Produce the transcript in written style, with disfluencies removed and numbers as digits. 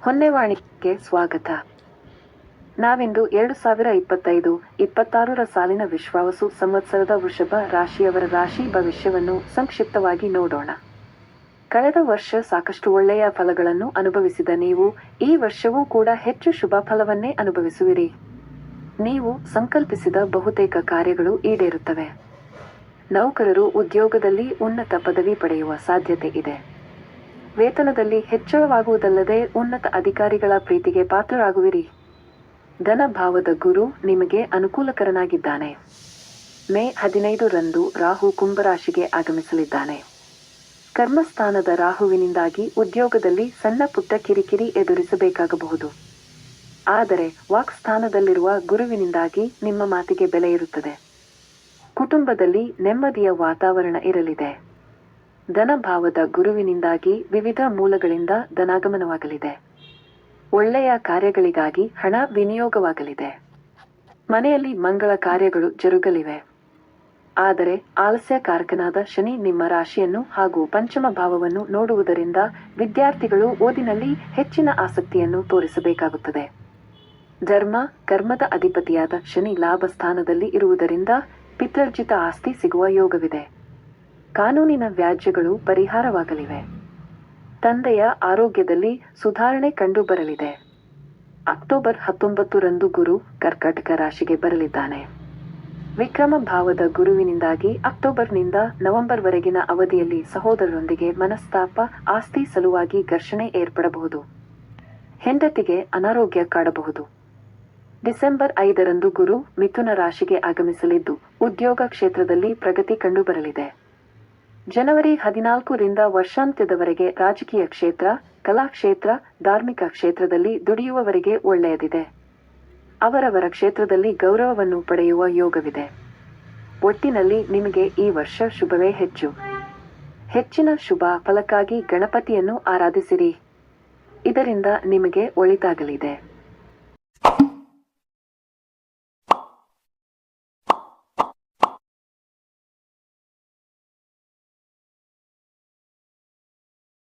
ಹೊನ್ನೆವಾಣಿಗೆ ಸ್ವಾಗತ. ನಾವಿಂದು 2025-26ರ ಸಾಲಿನ ವಿಶ್ವಾವಸು ಸಂವತ್ಸರದ ವೃಷಭ ರಾಶಿಯವರ ರಾಶಿ ಭವಿಷ್ಯವನ್ನು ಸಂಕ್ಷಿಪ್ತವಾಗಿ ನೋಡೋಣ. ಕಳೆದ ವರ್ಷ ಸಾಕಷ್ಟು ಒಳ್ಳೆಯ ಫಲಗಳನ್ನು ಅನುಭವಿಸಿದ ನೀವು ಈ ವರ್ಷವೂ ಕೂಡ ಹೆಚ್ಚು ಶುಭ ಫಲವನ್ನೇ ಅನುಭವಿಸುವಿರಿ. ನೀವು ಸಂಕಲ್ಪಿಸಿದ ಬಹುತೇಕ ಕಾರ್ಯಗಳು ಈಡೇರುತ್ತವೆ. ನೌಕರರು ಉದ್ಯೋಗದಲ್ಲಿ ಉನ್ನತ ಪದವಿ ಪಡೆಯುವ ಸಾಧ್ಯತೆ ಇದೆ. ವೇತನದಲ್ಲಿ ಹೆಚ್ಚಳವಾಗುವುದಲ್ಲದೆ ಉನ್ನತ ಅಧಿಕಾರಿಗಳ ಪ್ರೀತಿಗೆ ಪಾತ್ರರಾಗುವಿರಿ. ಧನಭಾವದ ಗುರು ನಿಮಗೆ ಅನುಕೂಲಕರನಾಗಿದ್ದಾನೆ. ಮೇ 15ರಂದು ರಾಹು ಕುಂಭರಾಶಿಗೆ ಆಗಮಿಸಲಿದ್ದಾನೆ. ಕರ್ಮಸ್ಥಾನದ ರಾಹುವಿನಿಂದಾಗಿ ಉದ್ಯೋಗದಲ್ಲಿ ಸಣ್ಣ ಪುಟ್ಟ ಕಿರಿಕಿರಿ ಎದುರಿಸಬೇಕಾಗಬಹುದು. ಆದರೆ ವಾಕ್ಸ್ಥಾನದಲ್ಲಿರುವ ಗುರುವಿನಿಂದಾಗಿ ನಿಮ್ಮ ಮಾತಿಗೆ ಬೆಲೆ ಇರುತ್ತದೆ. ಕುಟುಂಬದಲ್ಲಿ ನೆಮ್ಮದಿಯ ವಾತಾವರಣ ಇರಲಿದೆ. ಧನಭಾವದ ಗುರುವಿನಿಂದಾಗಿ ವಿವಿಧ ಮೂಲಗಳಿಂದ ಧನಾಗಮನವಾಗಲಿದೆ. ಒಳ್ಳೆಯ ಕಾರ್ಯಗಳಿಗಾಗಿ ಹಣ ವಿನಿಯೋಗವಾಗಲಿದೆ. ಮನೆಯಲ್ಲಿ ಮಂಗಳ ಕಾರ್ಯಗಳು ಜರುಗಲಿವೆ. ಆದರೆ ಆಲಸ್ಯಕಾರಕನಾದ ಶನಿ ನಿಮ್ಮ ರಾಶಿಯನ್ನು ಹಾಗೂ ಪಂಚಮ ಭಾವವನ್ನು ನೋಡುವುದರಿಂದ ವಿದ್ಯಾರ್ಥಿಗಳು ಓದಿನಲ್ಲಿ ಹೆಚ್ಚಿನ ಆಸಕ್ತಿಯನ್ನು ತೋರಿಸಬೇಕಾಗುತ್ತದೆ. ಧರ್ಮ ಕರ್ಮದ ಅಧಿಪತಿಯಾದ ಶನಿ ಲಾಭ ಸ್ಥಾನದಲ್ಲಿ ಇರುವುದರಿಂದ ಪಿತ್ರಾರ್ಜಿತ ಆಸ್ತಿ ಸಿಗುವ ಯೋಗವಿದೆ. ಕಾನೂನಿನ ವ್ಯಾಜ್ಯಗಳು ಪರಿಹಾರವಾಗಲಿವೆ. ತಂದೆಯ ಆರೋಗ್ಯದಲ್ಲಿ ಸುಧಾರಣೆ ಕಂಡುಬರಲಿದೆ. ಅಕ್ಟೋಬರ್ 19ರಂದು ಗುರು ಕರ್ಕಾಟಕ ರಾಶಿಗೆ ಬರಲಿದ್ದಾನೆ. ವಿಕ್ರಮ ಭಾವದ ಗುರುವಿನಿಂದಾಗಿ ಅಕ್ಟೋಬರ್ನಿಂದ ನವೆಂಬರ್ವರೆಗಿನ ಅವಧಿಯಲ್ಲಿ ಸಹೋದರರೊಂದಿಗೆ ಮನಸ್ತಾಪ, ಆಸ್ತಿ ಸಲುವಾಗಿ ಘರ್ಷಣೆ ಏರ್ಪಡಬಹುದು. ಹೆಂಡತಿಗೆ ಅನಾರೋಗ್ಯ ಕಾಡಬಹುದು. ಡಿಸೆಂಬರ್ 5ರಂದು ಗುರು ಮಿಥುನ ರಾಶಿಗೆ ಆಗಮಿಸಲಿದ್ದು ಉದ್ಯೋಗ ಕ್ಷೇತ್ರದಲ್ಲಿ ಪ್ರಗತಿ ಕಂಡುಬರಲಿದೆ. ಜನವರಿ 14ರಿಂದ ವರ್ಷಾಂತ್ಯದವರೆಗೆ ರಾಜಕೀಯ ಕ್ಷೇತ್ರ, ಕಲಾಕ್ಷೇತ್ರ, ಧಾರ್ಮಿಕ ಕ್ಷೇತ್ರದಲ್ಲಿ ದುಡಿಯುವವರಿಗೆ ಒಳ್ಳೆಯದಿದೆ. ಅವರವರ ಕ್ಷೇತ್ರದಲ್ಲಿ ಗೌರವವನ್ನು ಪಡೆಯುವ ಯೋಗವಿದೆ. ಒಟ್ಟಿನಲ್ಲಿ ನಿಮಗೆ ಈ ವರ್ಷ ಶುಭವೇ ಹೆಚ್ಚು. ಹೆಚ್ಚಿನ ಶುಭ ಫಲಕ್ಕಾಗಿ ಗಣಪತಿಯನ್ನು ಆರಾಧಿಸಿರಿ. ಇದರಿಂದ ನಿಮಗೆ ಒಳಿತಾಗಲಿದೆ.